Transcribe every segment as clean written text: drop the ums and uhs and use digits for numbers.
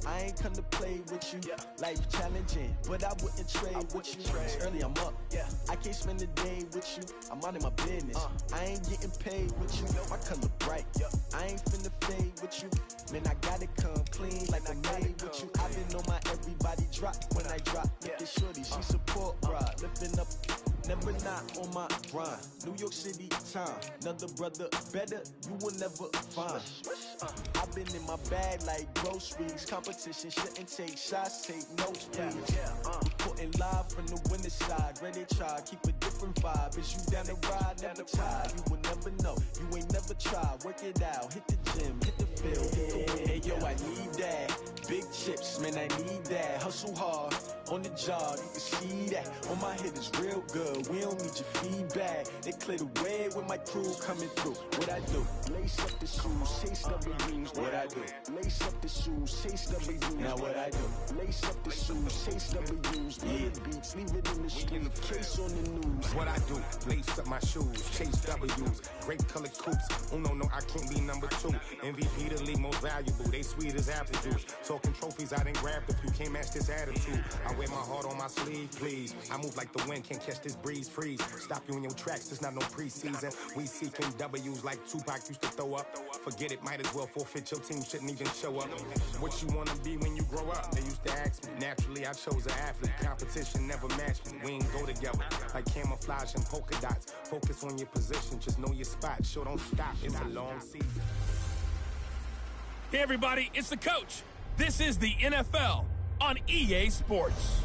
I ain't come to play with you. Life challenging, but I wouldn't trade with you. It's early, I'm up. I can't spend the day with you. I'm out of my business. I ain't getting paid with you. My color bright. I ain't finna fade with you. Man, I gotta come clean like I made with you. I've been on my everybody drop when I drop. Look at shorty, she support ride. Lifting up, never not on my grind. New York City time, another brother better, you will never find. I've been in my bag like groceries. Competition shouldn't take shots, take notes, please. Reporting live from the winter side. Ready to try, keep a different vibe. Is you down the ride, never tired. You will never know, you ain't never tried. Work it out, hit the gym, hit the field, hit the win. Hey yo, I need that. Big chips, man, I need that. Hustle hard, on the job, you can see that. On my head is real good, we don't need your feedback. They clear the way with my crew coming through. What I do? Lace up the shoes, chase W's. What I do? Lace up the shoes, chase W's. Now what I do? Lace up the shoes, chase W's. Leave beats, leave it in the street, case on the news. What I do? Lace up my shoes, chase W's. Great colored coops, oh no, I can't be number 2. MVP the league most valuable, they sweet as apple juice. Talking trophies, I didn't grab the few, can't match this attitude. I wear my heart on my sleeve, please. I move like the wind, can't catch this breeze, freeze. Stop you in your tracks, there's not no preseason. We seeking W's like Tupac used to throw up. Forget it, might as well forfeit, your team shouldn't even show up. What you wanna be when you grow up? They used to ask me. Naturally, I chose an athlete. Competition never matched me. We ain't go together like camouflage and polka dots. Focus on your position, just know your spot. Sure, don't stop, it's a long season. Hey everybody, it's the coach. This is the NFL on EA Sports.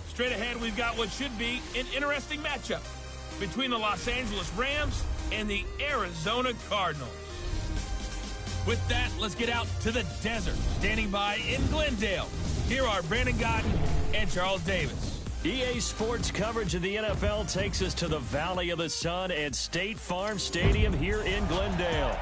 Straight ahead, we've got what should be an interesting matchup between the Los Angeles Rams and the Arizona Cardinals. With that, let's get out to the desert. Standing by in Glendale, here are Brandon Gaudin and Charles Davis. EA Sports coverage of the NFL takes us to the Valley of the Sun at State Farm Stadium here in Glendale.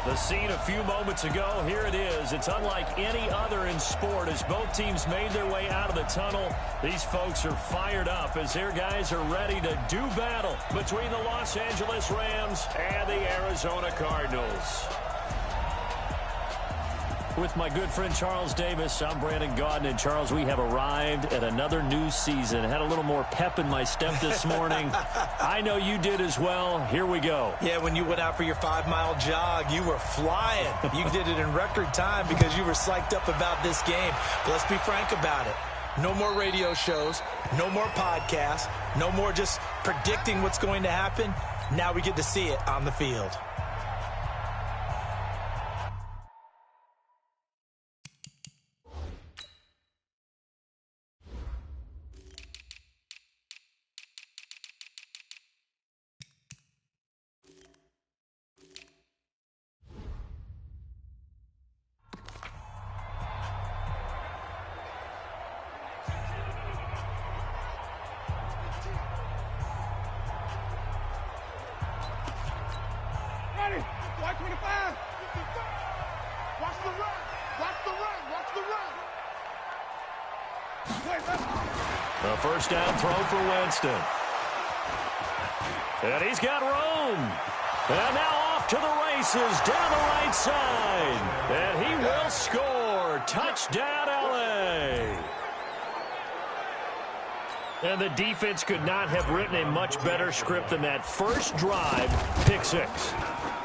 The scene a few moments ago, here it is. It's unlike any other in sport as both teams made their way out of the tunnel. These folks are fired up as their guys are ready to do battle between the Los Angeles Rams and the Arizona Cardinals. With my good friend Charles Davis, I'm Brandon Gaudin. And Charles, we have arrived at another new season. Had a little more pep in my step this morning. I know you did as well. Here we go. Yeah, when you went out for your 5-mile jog, you were flying. You did it in record time because you were psyched up about this game. But let's be frank about it. No more radio shows, no more podcasts, no more just predicting what's going to happen. Now we get to see it on the field. A first down throw for Winston. And he's got room. And now off to the races down the right side. And he will score. Touchdown, LA. And the defense could not have written a much better script than that first drive, pick six.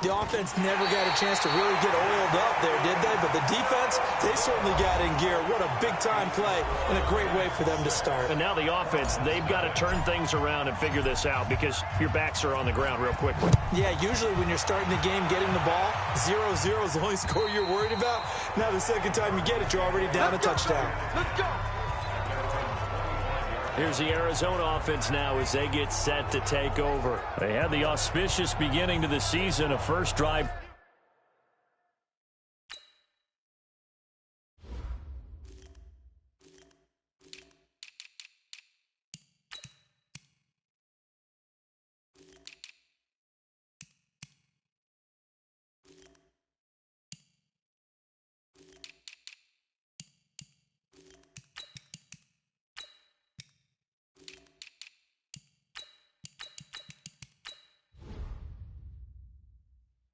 The offense never got a chance to really get oiled up there, did they? But the defense, they certainly got in gear. What a big-time play and a great way for them to start. And now the offense, they've got to turn things around and figure this out because your backs are on the ground real quickly. Yeah, usually when you're starting the game, getting the ball, 0-0 is the only score you're worried about. Now the second time you get it, you're already down a touchdown. Let's go. Here's the Arizona offense now as they get set to take over. They had the auspicious beginning to the season, a first drive.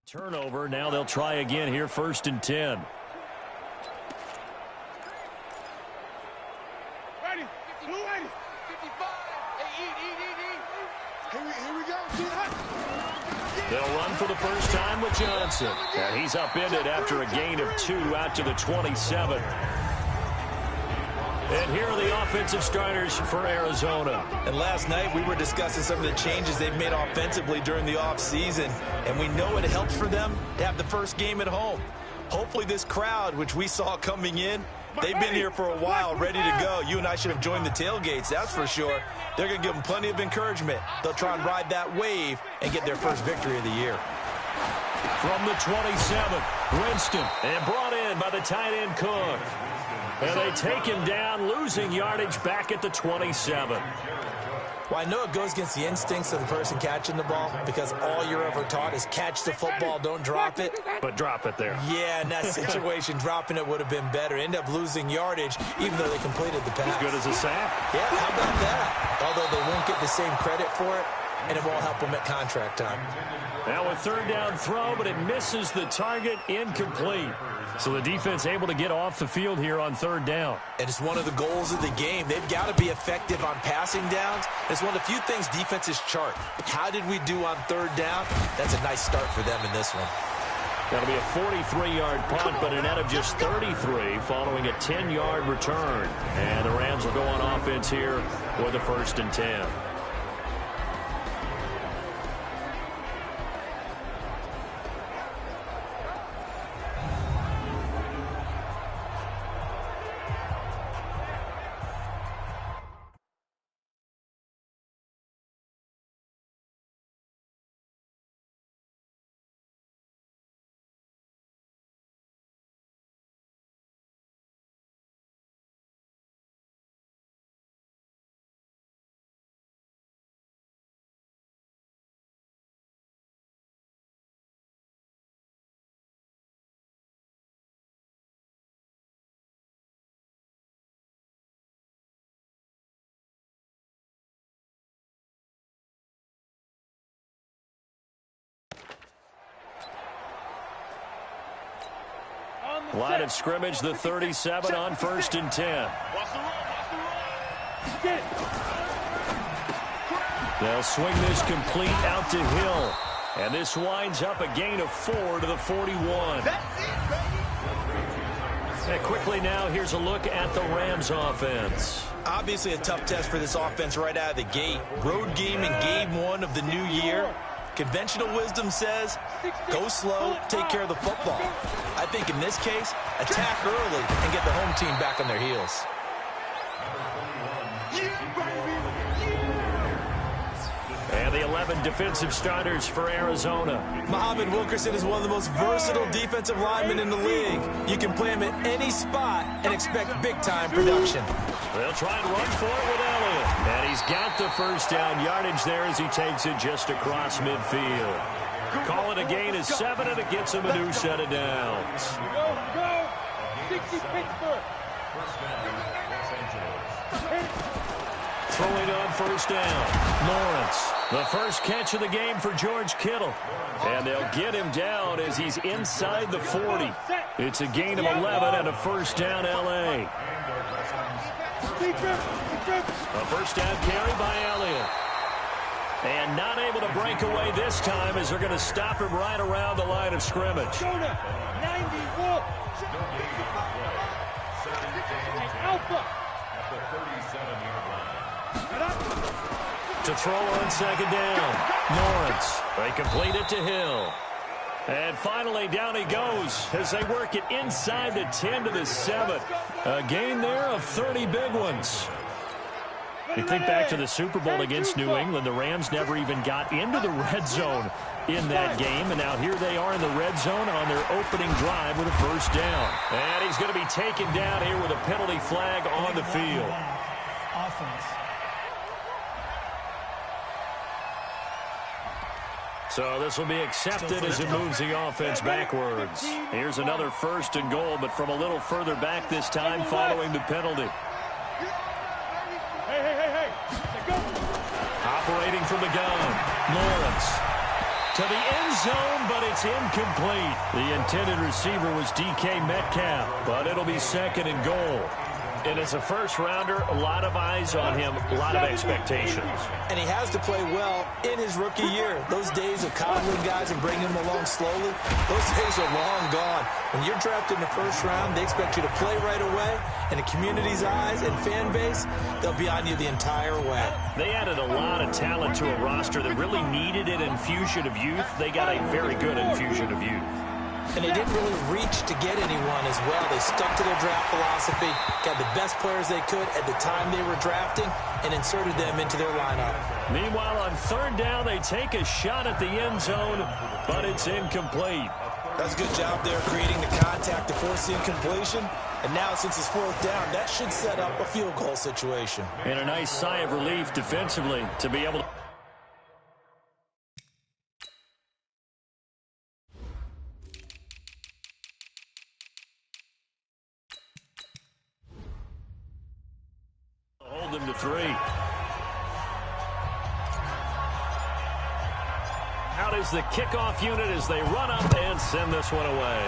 Turnover. Now they'll try again here, 1st and 10. Here we go. They'll run for the first time with Johnson. And he's upended after a gain of 2 out to the 27. And here are the offensive starters for Arizona. And last night we were discussing some of the changes they've made offensively during the offseason. And we know it helps for them to have the first game at home. Hopefully this crowd, which we saw coming in, they've been here for a while, ready to go. You and I should have joined the tailgates, that's for sure. They're going to give them plenty of encouragement. They'll try and ride that wave and get their first victory of the year. From the 27th, Winston, and brought in by the tight end Cook. And they take him down, losing yardage back at the 27. Well, I know it goes against the instincts of the person catching the ball because all you're ever taught is catch the football, don't drop it. But drop it there. Yeah, in that situation, dropping it would have been better. End up losing yardage, even though they completed the pass. As good as a sack. Yeah, how about that? Although they won't get the same credit for it, and it won't help them at contract time. Now a third down throw, but it misses the target, incomplete. So the defense able to get off the field here on third down. And it's one of the goals of the game. They've got to be effective on passing downs. It's one of the few things defenses chart. How did we do on third down? That's a nice start for them in this one. That'll be a 43-yard punt, but a net of just 33 following a 10-yard return. And the Rams will go on offense here with a 1st and 10. Line of scrimmage, the 37 on 1st and 10. They'll swing this complete out to Hill. And this winds up a gain of 4 to the 41. And quickly now, here's a look at the Rams offense. Obviously a tough test for this offense right out of the gate. Road game in game 1 of the new year. Conventional wisdom says, go slow, take care of the football. I think in this case, attack early and get the home team back on their heels. And the 11 defensive starters for Arizona. Muhammad Wilkerson is one of the most versatile defensive linemen in the league. You can play him at any spot and expect big-time production. They'll try and run for it with Elliott. And he's got the first down yardage there as he takes it just across midfield. Call it a gain of 7, and it gets him a new set of downs. Go! 60 Pittsburgh! Throwing on 1st down. Lawrence, the first catch of the game for George Kittle. And they'll get him down as he's inside the 40. It's a gain of 11 and a 1st down L.A. A 1st down carry by Elliott. And not able to break away this time as they're going to stop him right around the line of scrimmage. Jonah, 91. Alpha. To throw on 2nd down. Lawrence. They complete it to Hill. And finally, down he goes as they work it inside the 10 to the 7. A gain there of 30 big ones. You think back to the Super Bowl against New England, the Rams never even got into the red zone in that game, and now here they are in the red zone on their opening drive with a 1st down. And he's going to be taken down here with a penalty flag on the field. So this will be accepted as it moves the offense backwards. Here's another 1st and goal, but from a little further back this time following the penalty. Operating from the gun, Lawrence to the end zone, but it's incomplete. The intended receiver was DK Metcalf, but it'll be 2nd and goal. And as a first-rounder, a lot of eyes on him, a lot of expectations. And he has to play well in his rookie year. Those days of coddling guys and bringing them along slowly, those days are long gone. When you're drafted in the first round, they expect you to play right away. And the community's eyes and fan base, they'll be on you the entire way. They added a lot of talent to a roster that really needed an infusion of youth. They got a very good infusion of youth. And they didn't really reach to get anyone as well. They stuck to their draft philosophy, got the best players they could at the time they were drafting, and inserted them into their lineup. Meanwhile, on third down, they take a shot at the end zone, but it's incomplete. That's a good job there creating the contact to force the incompletion. And now, since it's fourth down, that should set up a field goal situation. And a nice sigh of relief defensively to be able to... hold them to 3. Out is the kickoff unit as they run up and send this one away.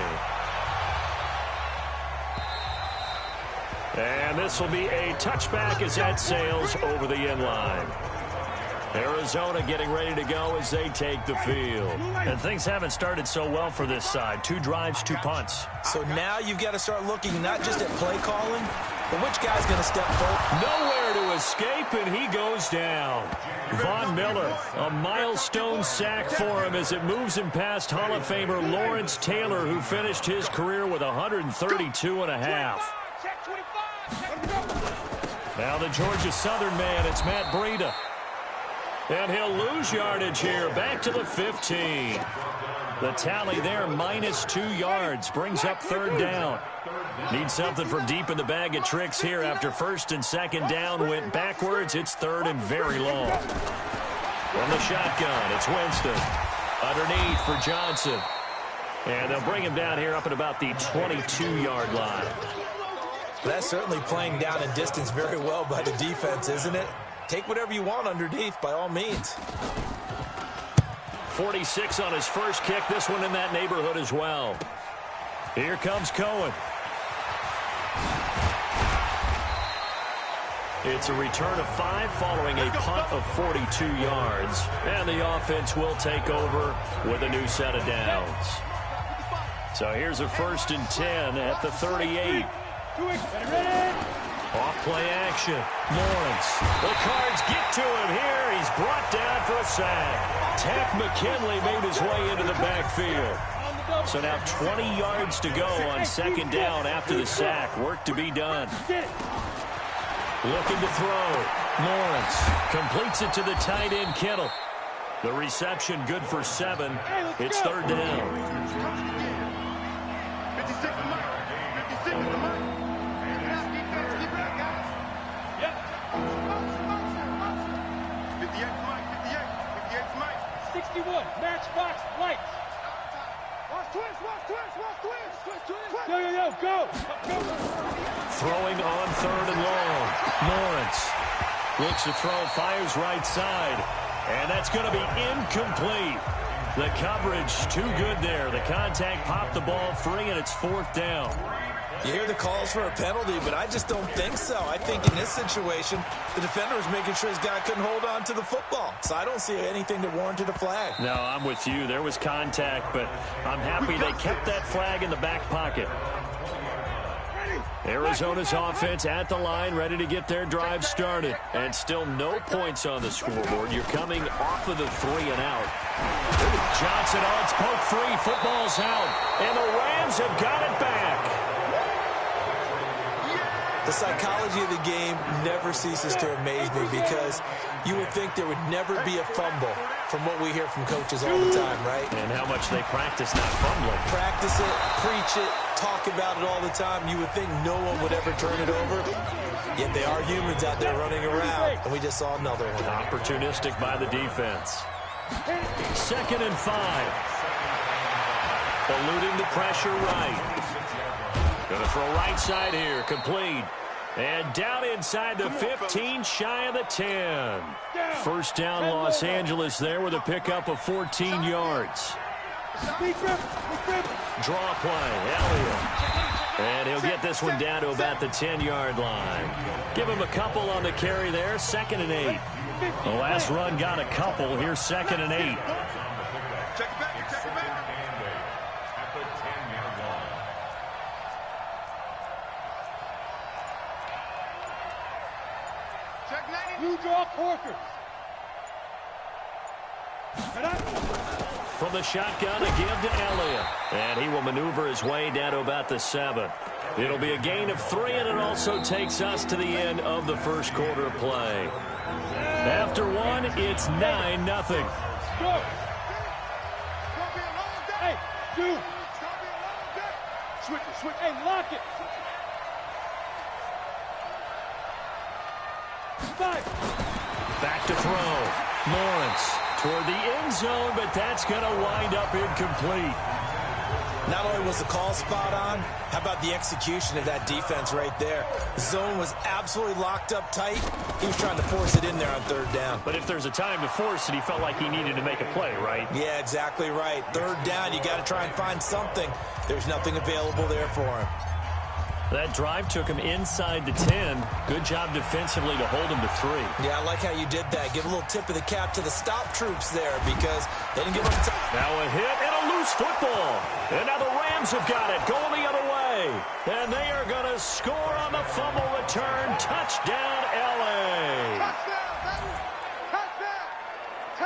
And this will be a touchback as that sails over the end line. Arizona getting ready to go as they take the field. And things haven't started so well for this side. 2 drives, 2 punts. So now you've got to start looking not just at play calling, but which guy's going to step forward. Nowhere to escape, and he goes down. Von Miller, a milestone sack for him as it moves him past Hall of Famer Lawrence Taylor, who finished his career with 132.5. Now the Georgia Southern man, it's Matt Breida. And he'll lose yardage here, back to the 15. The tally there, -2 yards, brings up third down. Need something from deep in the bag of tricks here after first and second down went backwards. It's third and very long. From the shotgun, it's Winston. Underneath for Johnson. And they'll bring him down here up at about the 22-yard line. That's certainly playing down in distance very well by the defense, isn't it? Take whatever you want underneath, by all means. 46 on his first kick. This one in that neighborhood as well. Here comes Cohen. It's a return of 5 following a punt of 42 yards. And the offense will take over with a new set of downs. So here's a 1st and 10 at the 38. Off play action. Lawrence. The Cards get to him here. He's brought down for a sack. Takk McKinley made his way into the backfield. So now 20 yards to go on second down after the sack. Work to be done. Looking to throw. Lawrence completes it to the tight end, Kittle. The reception good for 7. It's third down. Matchbox lights. Go. Throwing on third and long. Lawrence looks to throw, fires right side. And that's going to be incomplete. The coverage too good there. The contact popped the ball free, and it's fourth down. You hear the calls for a penalty, but I just don't think so. I think in this situation, the defender was making sure his guy couldn't hold on to the football. So I don't see anything that warranted a flag. No, I'm with you. There was contact, but I'm happy they kept that flag in the back pocket. Arizona's offense at the line, ready to get their drive started. And still no points on the scoreboard. You're coming off of the 3 and out. Johnson, it's poke free. Football's out. And the Rams have got it back. The psychology of the game never ceases to amaze me because you would think there would never be a fumble from what we hear from coaches all the time, right? And how much they practice not fumbling. Practice it, preach it, talk about it all the time. You would think no one would ever turn it over. Yet they are humans out there running around, and we just saw another one. Opportunistic by the defense. 2nd and 5. Eluding the pressure right. Going to throw right side here. Complete. And down inside the 15, shy of the 10. First down, Los Angeles there with a pickup of 14 yards. Draw play. Elliott. And he'll get this one down to about the 10-yard line. Give him a couple on the carry there, 2nd and 8. The last run got a couple. Here's 2nd and 8. Check it back, check it back. At the 10-yard line. Check 90. You draw Corker. From the shotgun, a give to Elliott. And he will maneuver his way down to about the 7. It'll be a gain of 3, and it also takes us to the end of the first quarter play. After 1, it's 9-0. Go. Hey, dude. Switch it, switch. Hey, lock it. 5. Back to throw. Lawrence toward the end zone, but that's going to wind up incomplete. Not only was the call spot on, how about the execution of that defense right there? The zone was absolutely locked up tight. He was trying to force it in there on 3rd down. But if there's a time to force it, he felt like he needed to make a play, right? Yeah, exactly right. 3rd down, you got to try and find something. There's nothing available there for him. That drive took him inside the 10. Good job defensively to hold him to 3. Yeah, I like how you did that. Give a little tip of the cap to the stop troops there because they didn't give up time. Now a hit and a loose football. And now the Rams have got it going the other way. And they are going to score on the fumble return. Touchdown, L.A.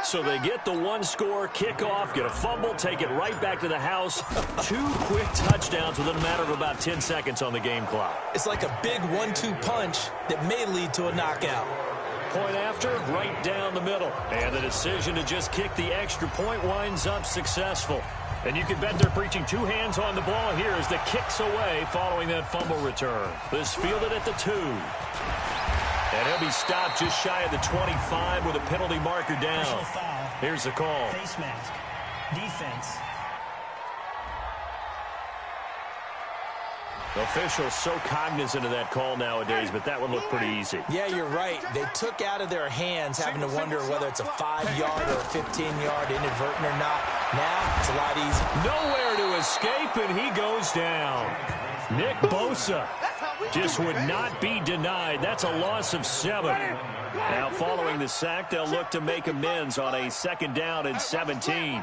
So they get the 1-score kickoff, get a fumble, take it right back to the house. 2 quick touchdowns within a matter of about 10 seconds on the game clock. It's like a big 1-2 punch that may lead to a knockout. Point after, right down the middle. And the decision to just kick the extra point winds up successful. And you can bet they're preaching 2 hands on the ball here as the kick's away following that fumble return. This fielded at the 2. And he'll be stopped just shy of the 25 with a penalty marker down. Here's the call. Face mask. Defense. Officials so cognizant of that call nowadays, but that would look pretty easy. Yeah, you're right. They took out of their hands having to wonder whether it's a 5-yard or a 15-yard inadvertent or not. Now, it's a lot easier. Nowhere to escape, and he goes down. Nick Bosa just would not be denied. That's a loss of 7. Now, following the sack, they'll look to make amends on a 2nd down and 17.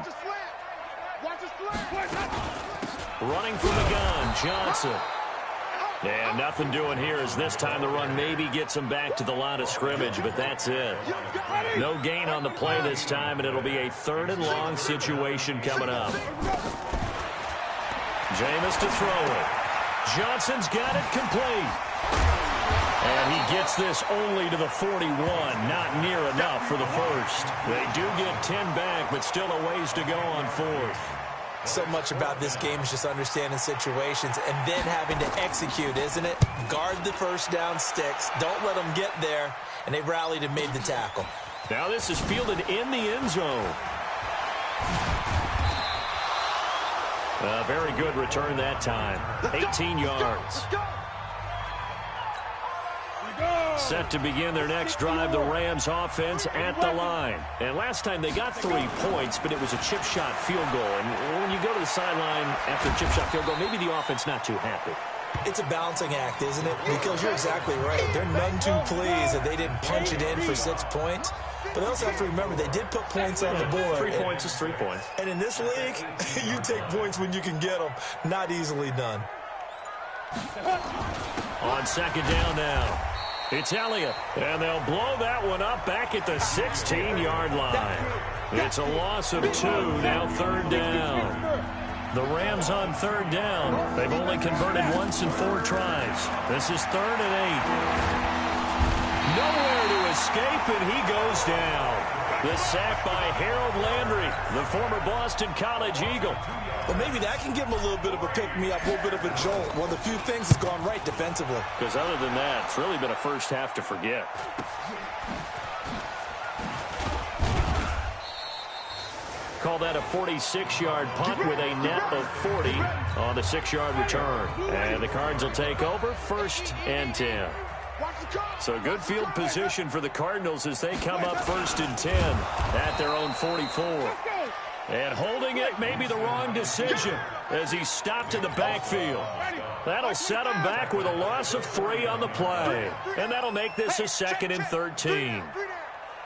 Running from the gun, Johnson. And nothing doing here as this time the run maybe gets him back to the line of scrimmage, but that's it. No gain on the play this time, and it'll be a 3rd and long situation coming up. Jameis to throw it. Johnson's got it complete. And he gets this only to the 41. Not near enough for the first. They do get 10 back, but still a ways to go on 4th. So much about this game is just understanding situations and then having to execute, isn't it? Guard the 1st down sticks. Don't let them get there. And they rallied and made the tackle. Now this is fielded in the end zone. A very good return that time. 18 yards. Set to begin their next drive, the Rams offense at the line. And last time they got 3 points, but it was a chip shot field goal. And when you go to the sideline after a chip shot field goal, maybe the offense not too happy. It's a balancing act, isn't it? Because you're exactly right. They're none too pleased that they didn't punch it in for 6 points. But they also have to remember they did put points on the board. 3 points is 3 points. And in this league, you take points when you can get them. Not easily done. On 2nd down now. It's Elliott, and they'll blow that one up back at the 16-yard line. It's a loss of 2, now 3rd down. The Rams on 3rd down. They've only converted once in 4 tries. This is 3rd and 8. Nowhere to escape, and he goes down. The sack by Harold Landry, the former Boston College Eagle. Well, maybe that can give him a little bit of a pick-me-up, a little bit of a jolt. One of the few things that's gone right defensively. Because other than that, it's really been a first half to forget. Call that a 46-yard punt with a net of 40 on the 6-yard return. And the Cards will take over 1st and 10. So good field position for the Cardinals as they come up 1st and 10 at their own 44. And holding it may be the wrong decision as he's stopped in the backfield. That'll set them back with a loss of 3 on the play. And that'll make this a 2nd and 13.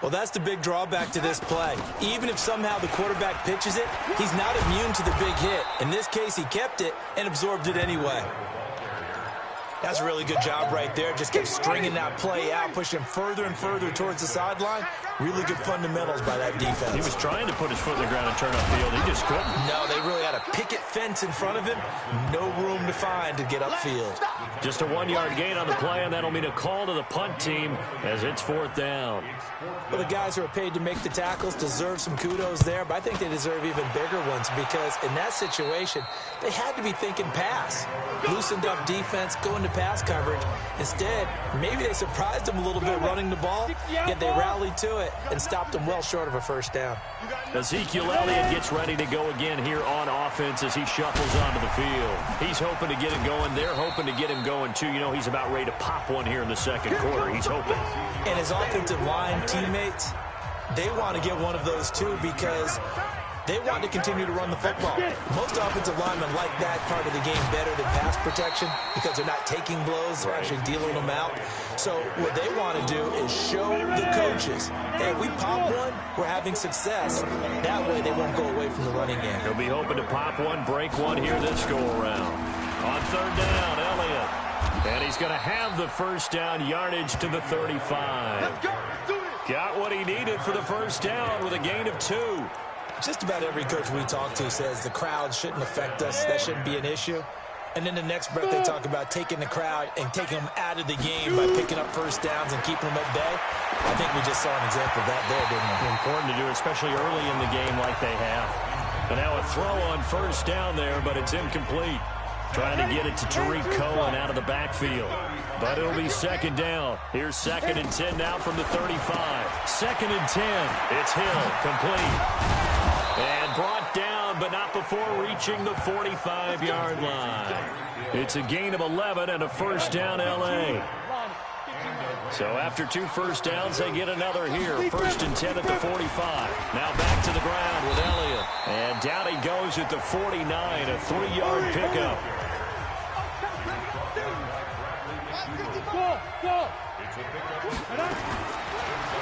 Well, that's the big drawback to this play. Even if somehow the quarterback pitches it, he's not immune to the big hit. In this case, he kept it and absorbed it anyway. That's a really good job right there. Just kept stringing that play out, pushing him further and further towards the sideline. Really good fundamentals by that defense. He was trying to put his foot in the ground and turn upfield. He just couldn't. No, they really had a picket fence in front of him. No room to find to get upfield. Just a 1-yard gain on the play, and that'll mean a call to the punt team as it's 4th down. Well, the guys who are paid to make the tackles deserve some kudos there, but I think they deserve even bigger ones because in that situation, they had to be thinking pass. Loosened up defense, going to pass coverage. Instead, maybe they surprised them a little bit running the ball, yet they rallied to it and stopped them well short of a 1st down. Ezekiel Elliott gets ready to go again here on offense as he shuffles onto the field. He's hoping to get it going. They're hoping to get him going, too. You know, he's about ready to pop one here in the 2nd quarter. He's hoping. And his offensive line teammates, they want to get one of those, too, because they want to continue to run the football. Most offensive linemen like that part of the game better than pass protection because they're not taking blows, they're actually dealing them out. So what they want to do is show the coaches, hey, if we pop one, we're having success. That way they won't go away from the running game. He'll be hoping to pop one, break one here this go-around. On 3rd down, Elliott. And he's going to have the 1st down, yardage to the 35. Got what he needed for the 1st down with a gain of 2. Just about every coach we talk to says the crowd shouldn't affect us. That shouldn't be an issue. And then the next breath they talk about taking the crowd and taking them out of the game by picking up 1st downs and keeping them at bay. I think we just saw an example of that there, didn't we? Important to do, especially early in the game like they have. And now a throw on 1st down there, but it's incomplete. Trying to get it to Tariq Cohen out of the backfield. But it'll be 2nd down. Here's 2nd and 10 now from the 35. 2nd and 10. It's Hill, complete. And brought down, but not before reaching the 45-yard line. It's a gain of 11 and a 1st down, L.A. So after 2 1st downs, they get another here. 1st and 10 at the 45. Now back to the ground with Elliott. And down he goes at the 49, a 3-yard pickup.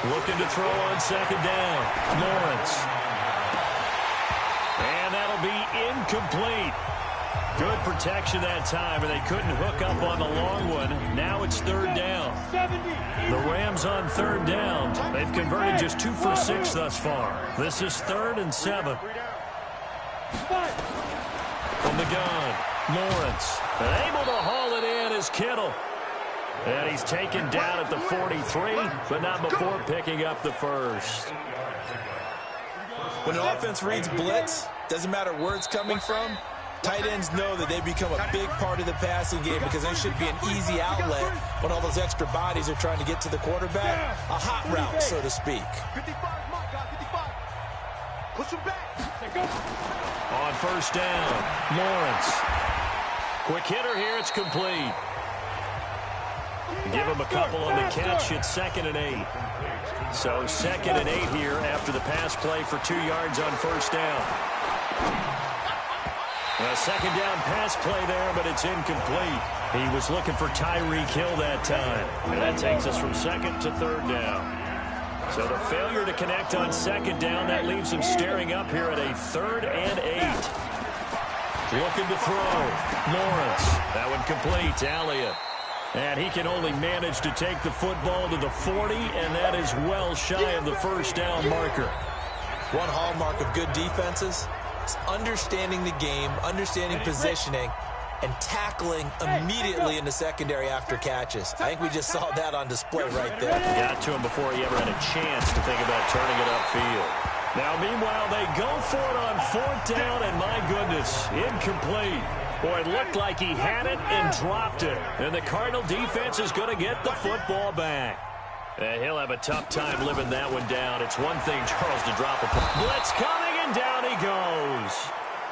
Looking to throw on 2nd down. Lawrence. And that'll be incomplete. Good protection that time, and they couldn't hook up on the long one. Now it's 3rd down. The Rams on 3rd down. They've converted just 2 for 6 thus far. This is 3rd and 7. From the gun, Lawrence. And able to haul it in is Kittle. And he's taken down at the 43, but not before picking up the 1st. When an offense reads blitz, doesn't matter where it's coming from, tight ends know that they become a big part of the passing game because they should be an easy outlet when all those extra bodies are trying to get to the quarterback. A hot route, so to speak. On 1st down, Lawrence. Quick hitter here, it's complete. Give him a couple on the catch. It's 2nd and 8. So 2nd and 8 here after the pass play for 2 yards on 1st down. A 2nd down pass play there, but it's incomplete. He was looking for Tyreek Hill that time. And that takes us from 2nd to 3rd down. So the failure to connect on 2nd down, that leaves him staring up here at a 3rd and 8. Looking to throw. Lawrence. That one complete. Elliott. And he can only manage to take the football to the 40, and that is well shy of the 1st down marker. One hallmark of good defenses is understanding the game, understanding positioning, and tackling immediately in the secondary after catches. I think we just saw that on display right there. Got to him before he ever had a chance to think about turning it upfield. Now, meanwhile, they go for it on 4th down, and my goodness, incomplete. Boy, it looked like he had it and dropped it. And the Cardinal defense is going to get the football back. And he'll have a tough time living that one down. It's one thing, Charles, to drop a blitz coming, and down he goes.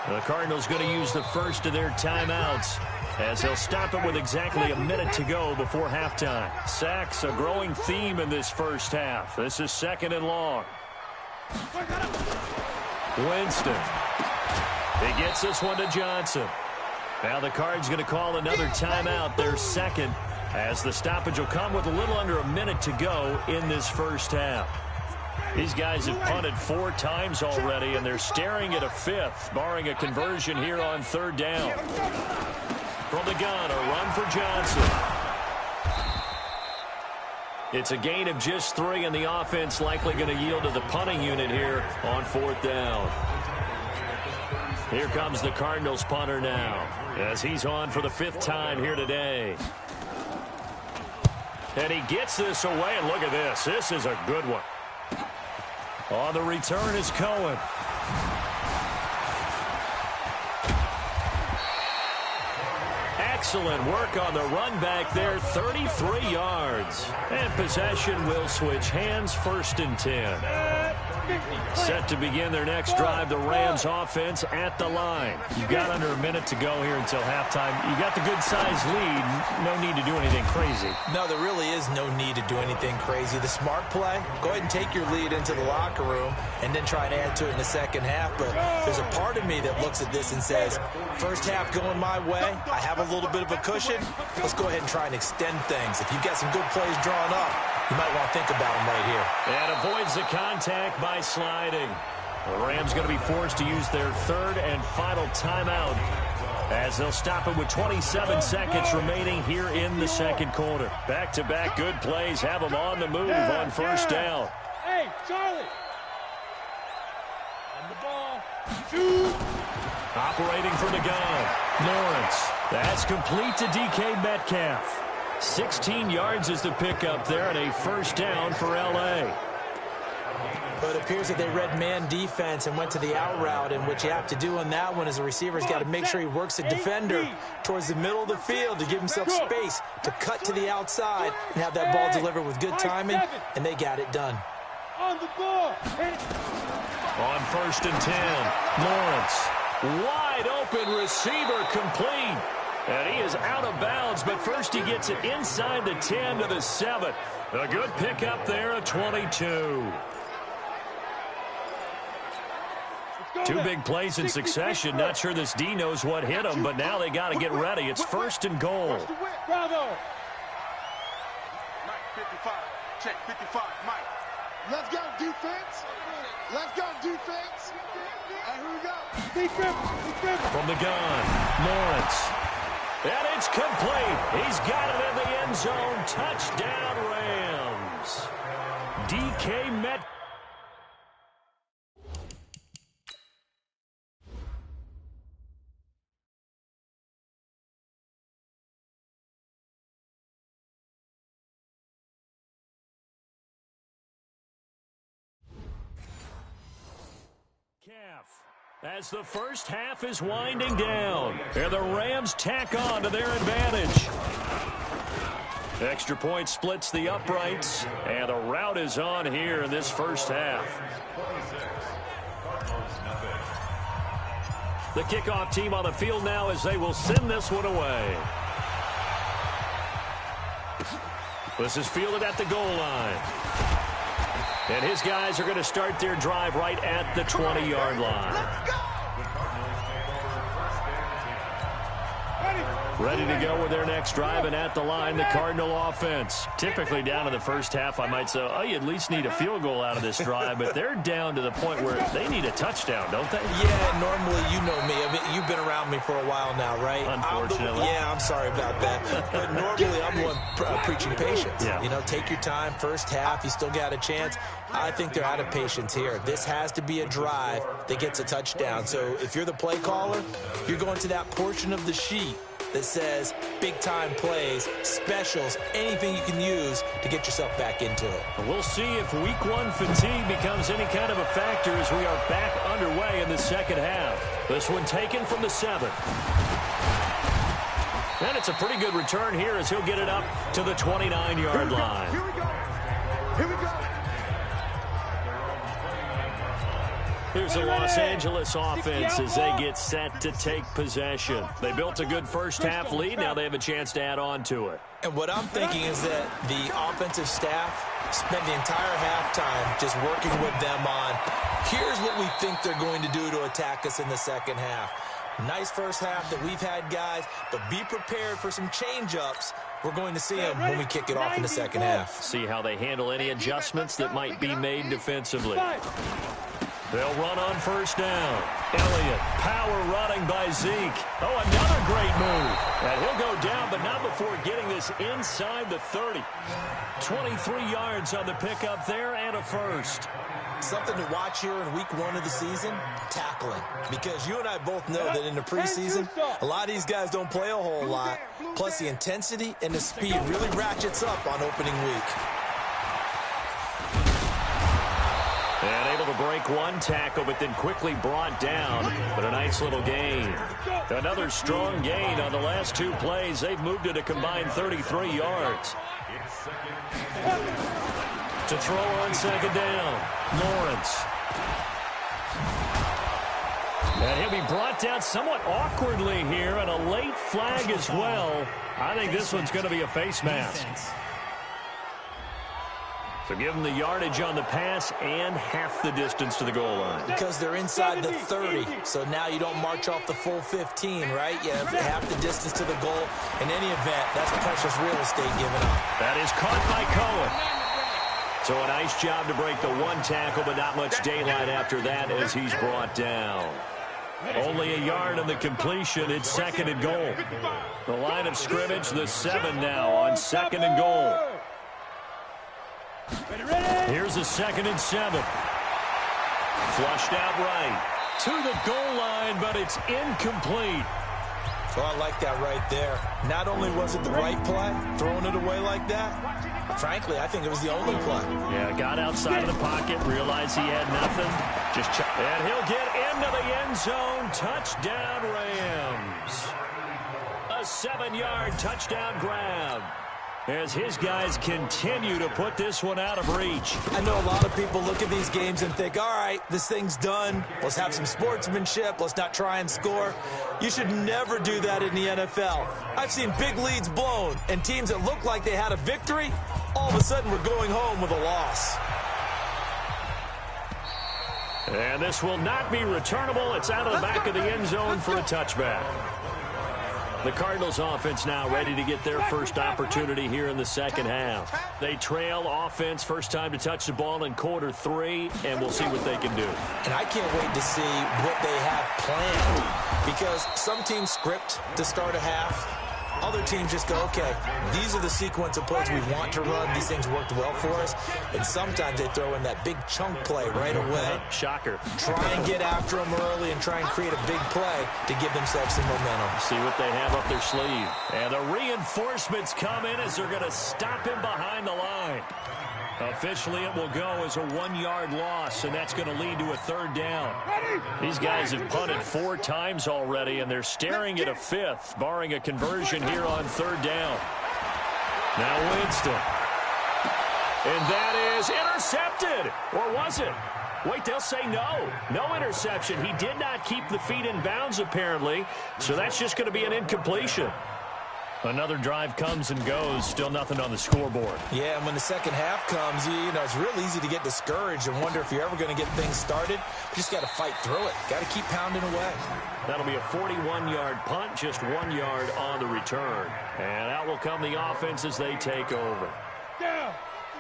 The Cardinals going to use the first of their timeouts as he'll stop it with exactly a minute to go before halftime. Sacks, a growing theme in this first half. This is 2nd and long. Winston. He gets this one to Johnson. Now the Cards going to call another timeout, their second, as the stoppage will come with a little under a minute to go in this first half. These guys have punted 4 times already, and they're staring at a 5th, barring a conversion here on 3rd down. From the gun, a run for Johnson. It's a gain of just 3, and the offense likely going to yield to the punting unit here on 4th down. Here comes the Cardinals punter now, as he's on for the 5th time here today. And he gets this away, and look at this. This is a good one. On the return is Cohen. Excellent work on the run back there, 33 yards. And possession will switch hands, 1st and 10. Set to begin their next drive, the Rams offense at the line. You've got under a minute to go here until halftime. You got the good-sized lead. No need to do anything crazy. No, there really is no need to do anything crazy. The smart play, go ahead and take your lead into the locker room and then try and add to it in the second half. But there's a part of me that looks at this and says, first half going my way, I have a little bit of a cushion. Let's go ahead and try and extend things. If you've got some good plays drawn up, you might want to think about them right here. And avoids the contact by sliding. The Rams going to be forced to use their 3rd and final timeout, as they'll stop it with 27 seconds remaining here in the second quarter. Back-to-back good plays have them on the move on 1st down. Hey, Charlie. On the ball. Shoot. Operating from the gun, Lawrence. That's complete to DK Metcalf. 16 yards is the pickup there, and a 1st down for L.A. But it appears that they read man defense and went to the out route, and what you have to do on that one is the receiver's got to make sure he works the defender towards the middle of the field to give himself space to cut to the outside and have that ball delivered with good timing, and they got it done. On the ball. On 1st and 10, Lawrence. Wide open receiver complete. And he is out of bounds, but first he gets it inside the 10 to the 7. A good pickup there at 22. 2 big plays in succession. Not sure this D knows what hit him, but now they got to get ready. It's 1st and goal. Bravo. Mike, 55. Check, 55. Mike. Let's go, defense. Let's go, defense. And here we go. From the gun, Lawrence. And it's complete. He's got it in the end zone. Touchdown, Rams. DK Metcalf. As the first half is winding down, and the Rams tack on to their advantage. Extra point splits the uprights, and a rout is on here in this first half. The kickoff team on the field now as they will send this one away. This is fielded at the goal line. And his guys are going to start their drive right at the 20-yard line. Ready to go with their next drive, and at the line, the Cardinal offense. Typically down in the first half, I might say, oh, you at least need a field goal out of this drive, but they're down to the point where they need a touchdown, don't they? Yeah, normally, you know me. I mean, you've been around me for a while now, right? Unfortunately. I'm sorry about that. But normally, I'm the one preaching patience. Yeah. You know, take your time. First half, you still got a chance. I think they're out of patience here. This has to be a drive that gets a touchdown. So if you're the play caller, you're going to that portion of the sheet that says big-time plays, specials, anything you can use to get yourself back into it. We'll see if week 1 fatigue becomes any kind of a factor as we are back underway in the second half. This one taken from the 7. And it's a pretty good return here as he'll get it up to the 29-yard line. Here we go. Here we go. Here's the Los Angeles offense as they get set to take possession. They built a good first half lead. Now they have a chance to add on to it. And what I'm thinking is that the offensive staff spent the entire halftime just working with them on, here's what we think they're going to do to attack us in the second half. Nice first half that we've had, guys, but be prepared for some change-ups. We're going to see them when we kick it off in the second half. See how they handle any adjustments that might be made defensively. They'll run on first down. Elliott, power running by Zeke. Oh, another great move. And he'll go down, but not before getting this inside the 30. 23 yards on the pickup there and a first. Something to watch here in week 1 of the season, tackling. Because you and I both know that in the preseason, a lot of these guys don't play a whole lot. Plus, the intensity and the speed really ratchets up on opening week. And able to break one tackle, but then quickly brought down. But a nice little gain. Another strong gain on the last 2 plays. They've moved it a combined 33 yards. To throw on second down, Lawrence. And he'll be brought down somewhat awkwardly here, and a late flag as well. I think this one's going to be a face mask. So give them the yardage on the pass and half the distance to the goal line. Because they're inside the 30, so now you don't march off the full 15, right? You have half the distance to the goal. In any event, that's precious real estate given up. That is caught by Cohen. So a nice job to break the one tackle, but not much daylight after that as he's brought down. Only a yard on the completion. It's second and goal. The line of scrimmage, the 7 now on second and goal. Here's a 2nd and 7. Flushed out right. To the goal line, but it's incomplete. Oh, I like that right there. Not only was it the right play, throwing it away like that, frankly, I think it was the only play. Yeah, got outside of the pocket, realized he had nothing. And he'll get into the end zone. Touchdown, Rams. A 7-yard touchdown grab as his guys continue to put this one out of reach. I know a lot of people look at these games and think, all right, this thing's done. Let's have some sportsmanship. Let's not try and score. You should never do that in the NFL. I've seen big leads blown, and teams that look like they had a victory, all of a sudden we're going home with a loss. And this will not be returnable. It's out of the back of the end zone for a touchback. The Cardinals offense now ready to get their first opportunity here in the second half. They trail offense, first time to touch the ball in quarter 3, and we'll see what they can do. And I can't wait to see what they have planned, because some teams script to start a half. Other teams just go, okay, these are the sequence of plays we want to run. These things worked well for us. And sometimes they throw in that big chunk play right away. Shocker. Try and get after them early and try and create a big play to give themselves some momentum. See what they have up their sleeve. And the reinforcements come in as they're going to stop him behind the line. Officially, it will go as a 1-yard loss, and that's going to lead to a 3rd down. These guys have punted 4 times already, and they're staring at a 5th, barring a conversion here on 3rd down. Now Winston. And that is intercepted. Or was it? Wait, they'll say no. No interception. He did not keep the feet in bounds, apparently, so that's just going to be an incompletion. Another drive comes and goes. Still nothing on the scoreboard. Yeah, and when the second half comes, you know, it's real easy to get discouraged and wonder if you're ever going to get things started. You just got to fight through it. Got to keep pounding away. That'll be a 41-yard punt, just 1 yard on the return. And out will come the offense as they take over.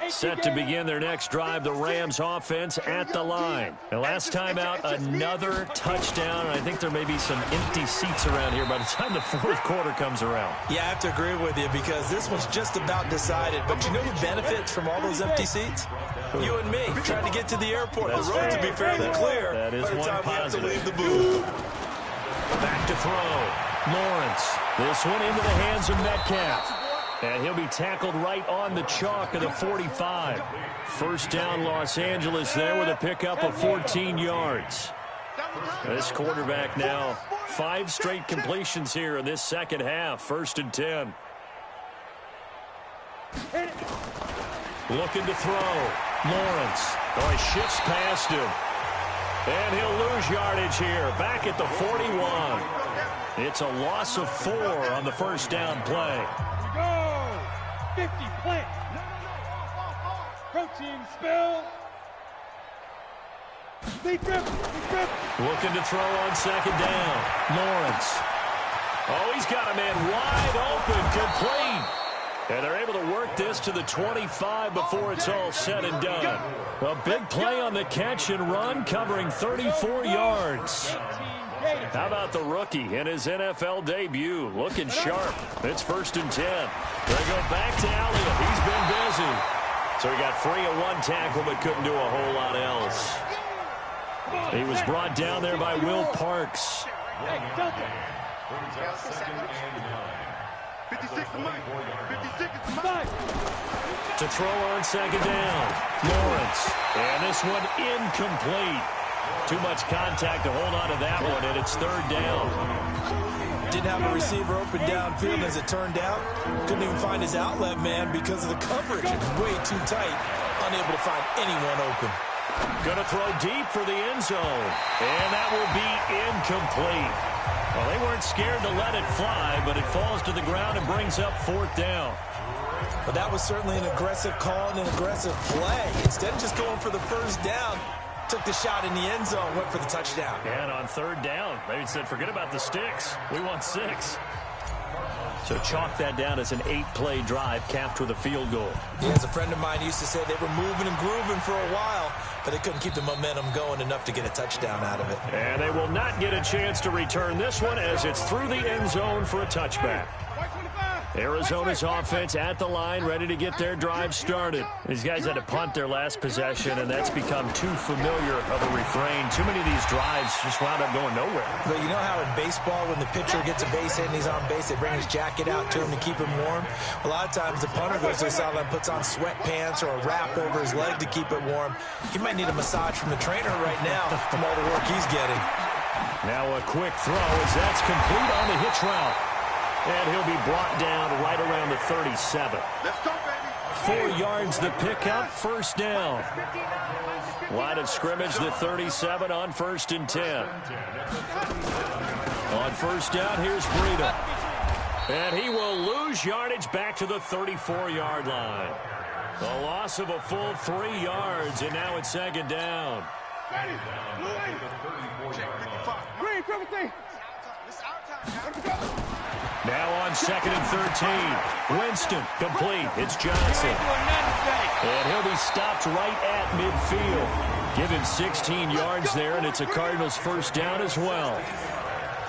Set to begin their next drive, the Rams offense at the line. And last time out, another touchdown. I think there may be some empty seats around here by the time the 4th quarter comes around. Yeah, I have to agree with you because this one's just about decided. But you know who benefits from all those empty seats? You and me, trying to get to the airport. The road to be fairly clear. That is by the one time positive. we have to leave the booth. Back to throw. Lawrence. This one into the hands of Metcalf. And he'll be tackled right on the chalk of the 45. First down, Los Angeles there with a pickup of 14 yards. This quarterback now, 5 straight completions here in this second half. 1st and 10. Looking to throw. Lawrence. Oh, he shifts past him. And he'll lose yardage here. Back at the 41. It's a loss of 4 on the first down play. Go! 50 plant. Protein spill. Looking to throw on second down. Lawrence. Oh, he's got a man wide open, complete. And they're able to work this to the 25 before it's all said and done. A big play on the catch and run, covering 34 yards. How about the rookie in his NFL debut? Looking sharp. It's 1st and 10. They go back to Elliott. He's been busy. So he got free of one tackle but couldn't do a whole lot else. He was brought down there by Will Parks. 56 to Mike. 56 to Mike. To throw on second down. Lawrence. And this one incomplete. Too much contact to hold on to that one, and it's 3rd down. Didn't have a receiver open downfield as it turned out. Couldn't even find his outlet man because of the coverage. It's way too tight. Unable to find anyone open. Going to throw deep for the end zone. And that will be incomplete. Well, they weren't scared to let it fly, but it falls to the ground and brings up 4th down. But that was certainly an aggressive call and an aggressive play. Instead of just going for the first down, took the shot in the end zone, went for the touchdown. And on 3rd down, they said, forget about the sticks. We want 6. So chalk that down as an 8-play drive capped with a field goal. Yeah, as a friend of mine used to say, they were moving and grooving for a while, but they couldn't keep the momentum going enough to get a touchdown out of it. And they will not get a chance to return this one as it's through the end zone for a touchback. Arizona's offense at the line, ready to get their drive started. These guys had to punt their last possession, and that's become too familiar of a refrain. Too many of these drives just wound up going nowhere. But you know how in baseball, when the pitcher gets a base hit and he's on base, they bring his jacket out to him to keep him warm? A lot of times the punter goes to the sideline, puts on sweatpants or a wrap over his leg to keep it warm. He might need a massage from the trainer right now from all the work he's getting. Now a quick throw as that's complete on the hitch route. And he'll be brought down right around the 37. Let's go, baby. 4 yards the pickup, 1st down. Line of scrimmage, the 37 on 1st and 10. On 1st down, here's Breida. And he will lose yardage back to the 34-yard line. A loss of a full 3 yards, and now it's 2nd down. Now on 2nd and 13. Winston, complete. It's Johnson. And he'll be stopped right at midfield. Give him 16 yards there, and it's a Cardinals 1st down as well.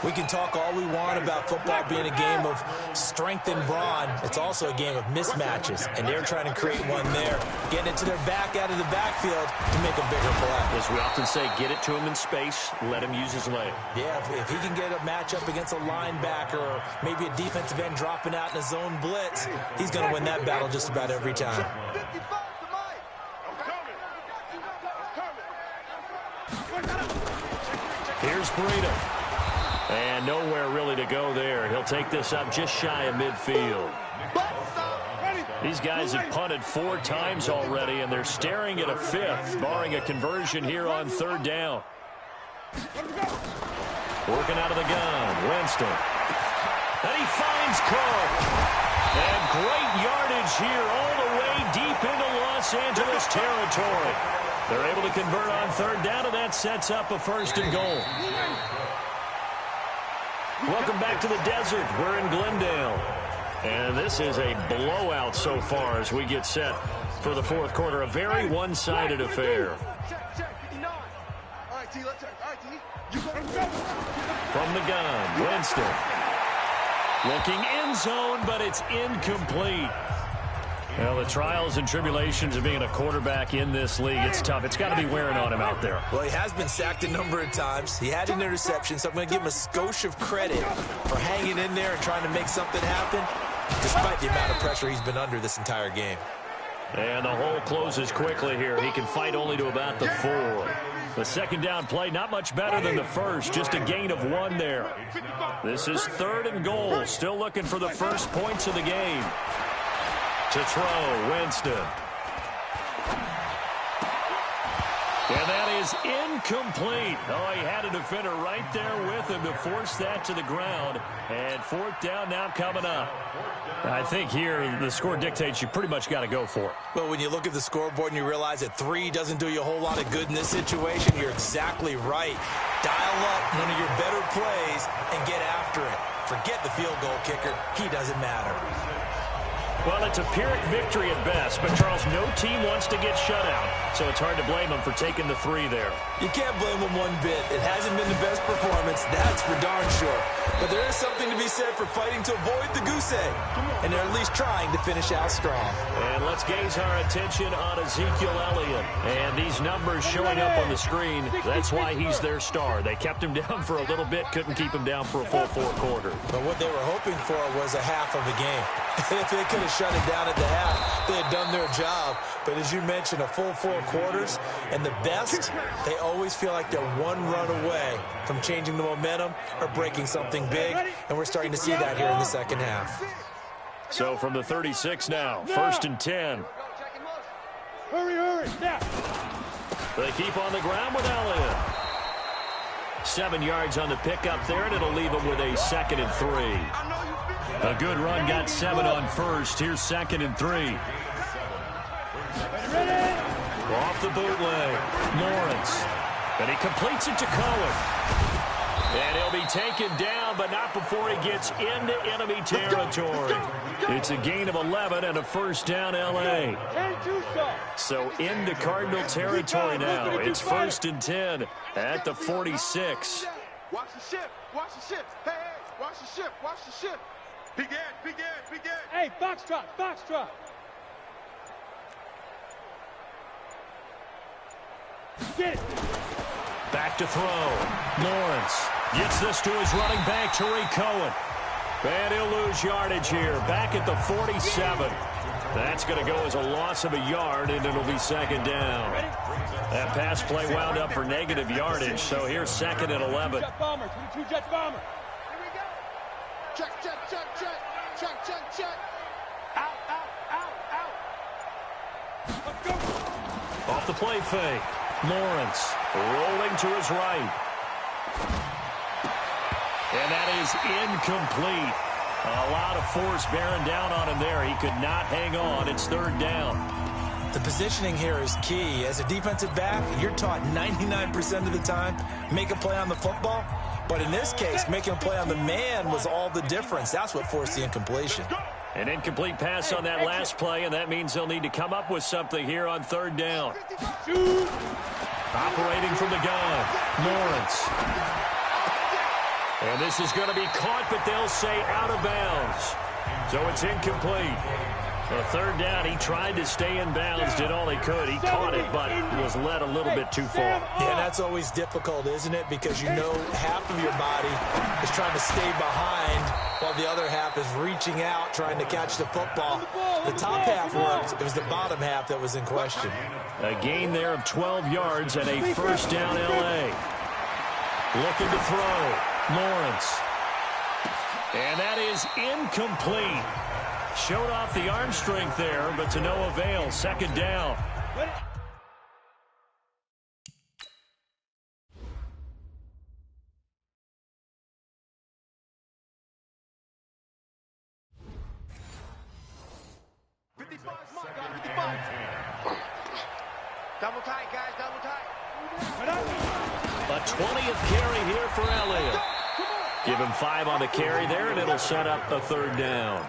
We can talk all we want about football being a game of strength and brawn. It's also a game of mismatches, and they're trying to create one there, getting it to their back out of the backfield to make a bigger play. As we often say, get it to him in space, let him use his leg. Yeah, if he can get a matchup against a linebacker or maybe a defensive end dropping out in a zone blitz, he's going to win that battle just about every time. Here's Breida. And nowhere really to go there. He'll take this up just shy of midfield. These guys have punted 4 times already, and they're staring at a 5th, barring a conversion here on 3rd down. Working out of the gun, Winston. And he finds Cook. And great yardage here all the way deep into Los Angeles territory. They're able to convert on 3rd down, and that sets up a 1st and goal. Welcome back to the desert. We're in Glendale. And this is a blowout so far as we get set for the 4th quarter. A very one-sided affair. From the gun, Winston. Looking end zone, but it's incomplete. Well, the trials and tribulations of being a quarterback in this league, it's tough. It's got to be wearing on him out there. Well, he has been sacked a number of times. He had an interception, so I'm going to give him a skosh of credit for hanging in there and trying to make something happen, despite the amount of pressure he's been under this entire game. And the hole closes quickly here. He can fight only to about the 4. The 2nd down play, not much better than the 1st. Just a gain of 1 there. This is 3rd and goal. Still looking for the first points of the game. To throw, Winston. And that is incomplete. Oh, he had a defender right there with him to force that to the ground. And fourth down now coming up. I think here the score dictates you pretty much got to go for it. Well, when you look at the scoreboard and you realize that 3 doesn't do you a whole lot of good in this situation, you're exactly right. Dial up one of your better plays and get after it. Forget the field goal kicker. He doesn't matter. Well, it's a Pyrrhic victory at best, but, Charles, no team wants to get shut out, so it's hard to blame them for taking the 3 there. You can't blame them one bit. It hasn't been the best performance, that's for darn sure. But there is something to be said for fighting to avoid the goose egg, and they're at least trying to finish out strong. And let's gaze our attention on Ezekiel Elliott. And these numbers showing up on the screen, that's why he's their star. They kept him down for a little bit, couldn't keep him down for a full 4 quarters. But what they were hoping for was a half of a game. If they could have shut it down at the half, they had done their job. But as you mentioned, a full 4 quarters, and the best, they always feel like they're one run away from changing the momentum or breaking something big, and we're starting to see that here in the second half. So from the 36 now, 1st and 10. Hurry, now. They keep on the ground with Elliott. 7 yards on the pickup there, and it'll leave them with a 2nd and 3. A good run got 7 on first. Here's 2nd and 3. Off the bootleg, Lawrence. And he completes it to Cohen. And he'll be taken down, but not before he gets into enemy territory. It's a gain of 11 and a first down, L.A. So into Cardinal territory now. It's 1st and 10 at the 46. Watch the ship. Hey, watch the ship. Begin. Hey, Foxtrot. Get it. Back to throw. Lawrence gets this to his running back, Tariq Cohen. And he'll lose yardage here. Back at the 47. That's going to go as a loss of a yard, and it'll be 2nd down. That pass play wound up for negative yardage, so here's 2nd and 11. Jet bomber, 22 jet bomber. Here we go. Check. Out. Let's go. Off the play fake. Lawrence rolling to his right. And that is incomplete. A lot of force bearing down on him there. He could not hang on. It's 3rd down. The positioning here is key. As a defensive back, you're taught 99% of the time, make a play on the football. But in this case, making a play on the man was all the difference. That's what forced the incompletion. An incomplete pass on that last play, and that means they'll need to come up with something here on 3rd down. Operating from the gun, Lawrence. And this is going to be caught, but they'll say out of bounds. So it's incomplete. A 3rd down, he tried to stay in bounds, did all he could. He caught it, but was led a little bit too far. Yeah, that's always difficult, isn't it? Because you know half of your body is trying to stay behind while the other half is reaching out, trying to catch the football. The top half worked. It was the bottom half that was in question. A gain there of 12 yards and a 1st down L.A. Looking to throw. Lawrence. And that is incomplete. Showed off the arm strength there, but to no avail. 2nd down. Double tight, guys, double tight. A 20th carry here for Elliott. Give him 5 on the carry there, and it'll set up a 3rd down.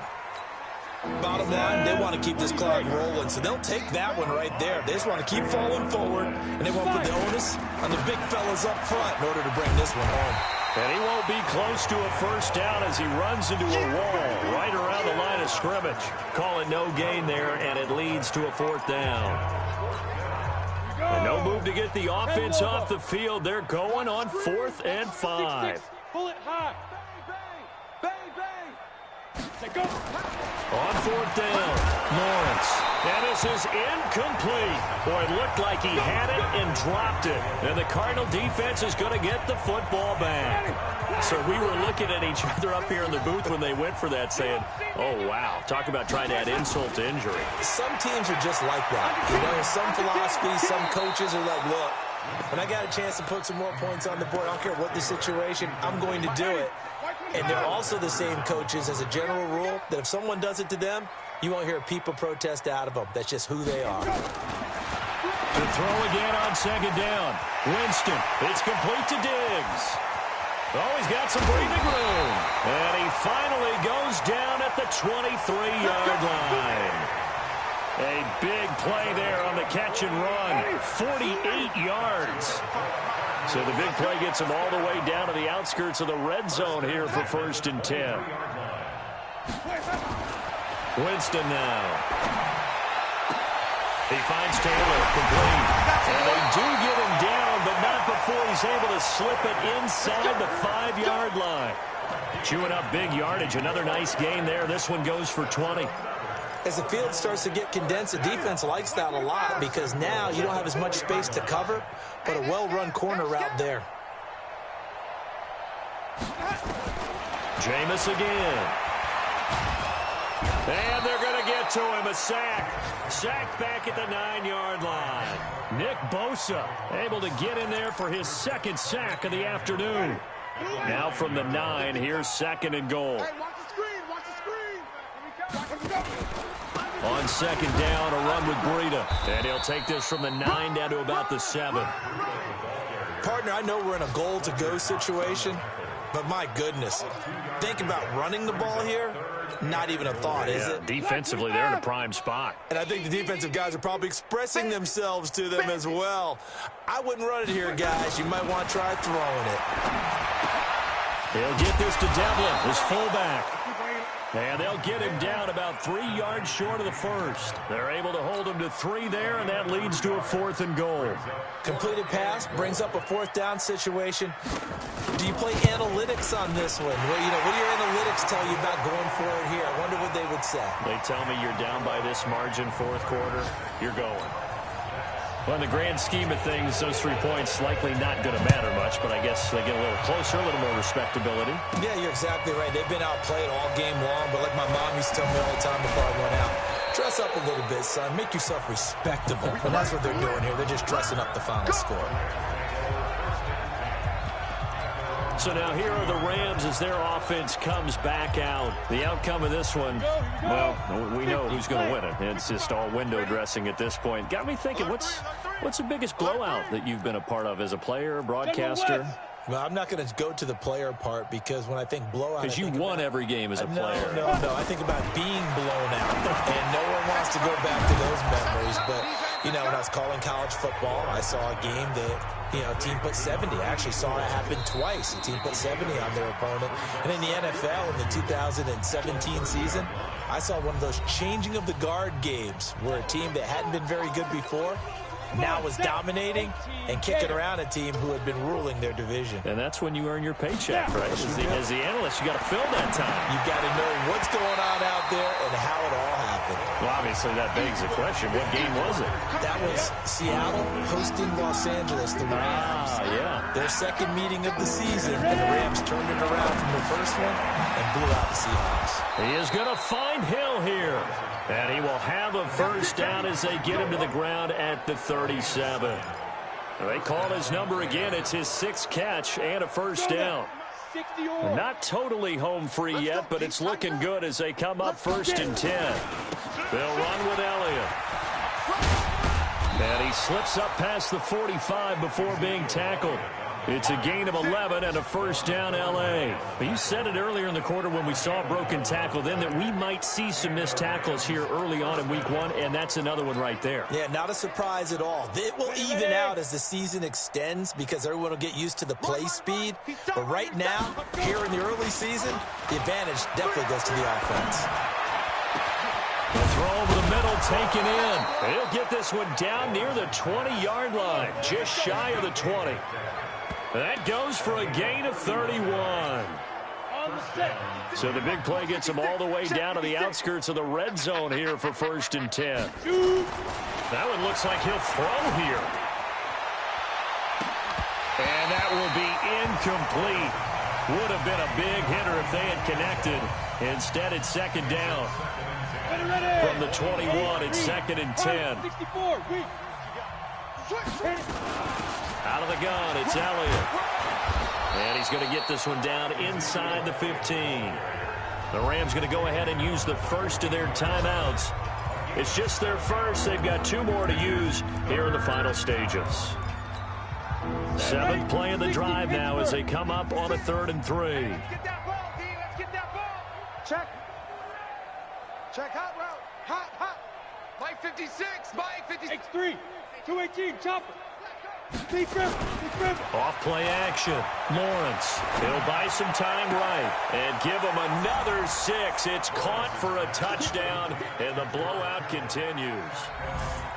Bottom line, they want to keep this clock rolling, so they'll take that one right there. They just want to keep falling forward, and they want to put the onus on the big fellas up front in order to bring this one home. And he won't be close to a 1st down as he runs into a wall right around the line of scrimmage. Call it no gain there, and it leads to a 4th down. And no move to get the offense off the field. They're going on 4th and 5. Pull it high. Bang. On 4th down, Lawrence. And his This is incomplete. Boy, it looked like he had it and dropped it. And the Cardinal defense is going to get the football back. So we were looking at each other up here in the booth when they went for that saying, oh, wow. Talk about trying to add insult to injury. Some teams are just like that. You know, some philosophies, some coaches are like, look, when I got a chance to put some more points on the board, I don't care what the situation, I'm going to do it. And they're also the same coaches as a general rule that if someone does it to them, you won't hear people protest out of them. That's just who they are. To throw again on second down. Winston, it's complete to Diggs. Oh, he's got some breathing room. And he finally goes down at the 23-yard line. A big play there on the catch and run. 48 yards. So the big play gets him all the way down to the outskirts of the red zone here for 1st and 10. Winston now. He finds Taylor complete. And they do get him down, but not before he's able to slip it inside the 5-yard line. Chewing up big yardage. Another nice gain there. This one goes for 20. As the field starts to get condensed, the defense likes that a lot because now you don't have as much space to cover, but a well-run corner route there. Jameis again. And they're going to get to him. A sack. Sacked back at the 9-yard line. Nick Bosa able to get in there for his second sack of the afternoon. Now from the 9, here's 2nd and goal. On 2nd down, a run with Breida. And he'll take this from the 9 down to about the 7. Partner, I know we're in a goal-to-go situation, but my goodness. Think about running the ball here. Not even a thought, is it? Defensively, they're in a prime spot. And I think the defensive guys are probably expressing themselves to them as well. I wouldn't run it here, guys. You might want to try throwing it. They'll get this to Devlin, his fullback. And they'll get him down about 3 yards short of the first. They're able to hold him to 3 there, and that leads to a 4th and goal. Completed pass brings up a 4th down situation. Do you play analytics on this one? Well, you know, what do your analytics tell you about going for it here? I wonder what they would say. They tell me you're down by this margin 4th quarter, you're going. Well, in the grand scheme of things, those 3 points likely not going to matter much, but I guess they get a little closer, a little more respectability. Yeah, you're exactly right. They've been outplayed all game long, but like my mom used to tell me all the time before I went out, dress up a little bit, son. Make yourself respectable. And that's what they're doing here. They're just dressing up the final score. So now here are the Rams as their offense comes back out. The outcome of this one, well, we know who's going to win it. It's just all window dressing at this point. Got me thinking, what's the biggest blowout that you've been a part of as a player, broadcaster? Well, I'm not going to go to the player part because when I think blowout... Because you won every game as a player. No. I think about being blown out. And no one wants to go back to those memories. But, you know, when I was calling college football, I saw a game that, you know, a team put 70. I actually saw it happen twice. A team put 70 on their opponent. And in the NFL, in the 2017 season, I saw one of those changing of the guard games where a team that hadn't been very good before now was dominating and kicking around a team who had been ruling their division. And that's when you earn your paycheck, right? As the analyst, you got to fill that time. You've got to know what's going on out there and how it all happened. Well, obviously, that begs the question, what game was it? That was Seattle hosting Los Angeles, the Rams. Yeah. Their second meeting of the season, and the Rams turned it around from the first one and blew out the Seahawks. He is going to find Hill here. And he will have a first down as they get him to the ground at the 37. They call his number again. It's his 6th catch and a first down. Not totally home free yet, but it's looking good as they come up 1st and 10. They'll run with Elliott. And he slips up past the 45 before being tackled. It's a gain of 11 and a first down, L.A. You said it earlier in the quarter when we saw a broken tackle then that we might see some missed tackles here early on in week 1, and that's another one right there. Yeah, not a surprise at all. It will even out as the season extends because everyone will get used to the play speed. But right now, here in the early season, the advantage definitely goes to the offense. The throw over the middle taken in. He'll get this one down near the 20-yard line, just shy of the 20. That goes for a gain of 31. So the big play gets them all the way down to the outskirts of the red zone here for 1st and 10. That one looks like he'll throw here. And that will be incomplete. Would have been a big hitter if they had connected. Instead, it's 2nd down. From the 21, it's 2nd and 10. Out of the gun, it's Elliott. And he's going to get this one down inside the 15. The Rams going to go ahead and use the first of their timeouts. It's just their first. They've got 2 more to use here in the final stages. 7th play of the drive now as they come up on a 3rd and 3. Let's get that ball, D. Let's get that ball. Check. Check hot route. Hot. Mike 56. Mike 56. X3. 218. Chopper. Off play action. Lawrence. He'll buy some time right and give him another 6. It's caught for a touchdown, and the blowout continues.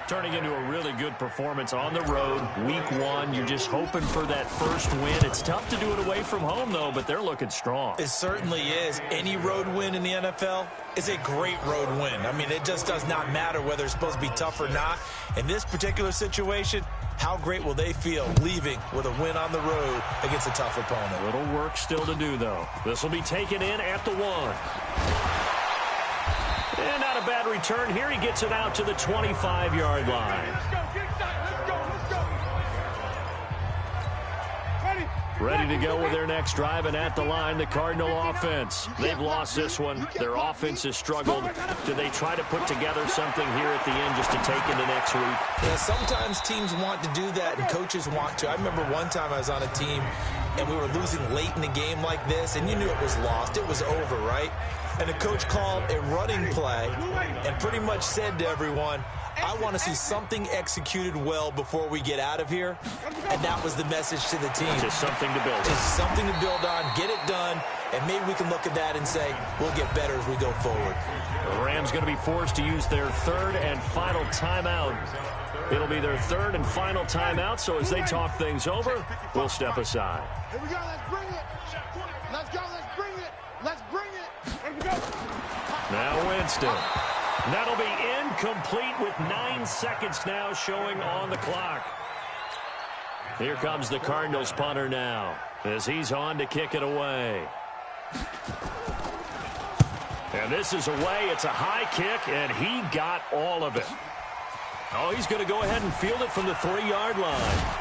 Turning into a really good performance on the road. Week 1, you're just hoping for that first win. It's tough to do it away from home, though, but they're looking strong. It certainly is. Any road win in the NFL is a great road win. I mean, it just does not matter whether it's supposed to be tough or not. In this particular situation, how great will they feel leaving with a win on the road against a tough opponent? A little work still to do, though. This will be taken in at the 1. And not a bad return here. He gets it out to the 25-yard line. Let's go. Ready to go with their next drive, and at the line, the Cardinal offense. They've lost this one. Their offense has struggled. Do they try to put together something here at the end just to take into next week? Yeah, sometimes teams want to do that, and coaches want to. I remember one time I was on a team, and we were losing late in the game like this, and you knew it was lost. It was over, right? And the coach called a running play and pretty much said to everyone, I want to see something executed well before we get out of here. And that was the message to the team. Just something to build on. Just something to build on, get it done, and maybe we can look at that and say, we'll get better as we go forward. The Rams going to be forced to use their 3rd and final timeout. It'll be their 3rd and final timeout, so as they talk things over, we'll step aside. Here we go. Let's bring it. Let's go. Let's bring it. Let's bring it. Here we go. Now Winston. That'll be incomplete with 9 seconds now showing on the clock. Here comes the Cardinals punter now as he's on to kick it away. And this is away. It's a high kick, and he got all of it. Oh, he's going to go ahead and field it from the 3-yard line.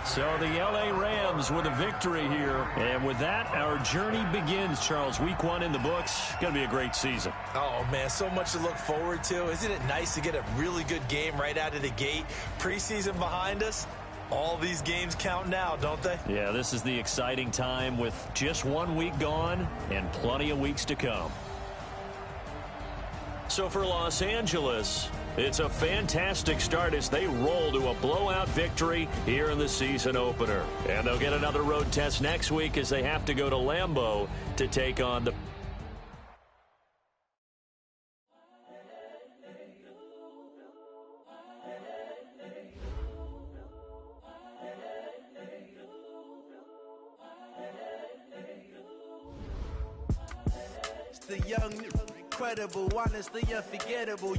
So the L.A. Rams with a victory here. And with that, our journey begins, Charles. Week 1 in the books. Going to be a great season. Oh, man, so much to look forward to. Isn't it nice to get a really good game right out of the gate? Preseason behind us. All these games count now, don't they? Yeah, this is the exciting time with just 1 week gone and plenty of weeks to come. So for Los Angeles, it's a fantastic start as they roll to a blowout victory here in the season opener. And they'll get another road test next week as they have to go to Lambeau to take on the... The young, incredible, honestly unforgettable.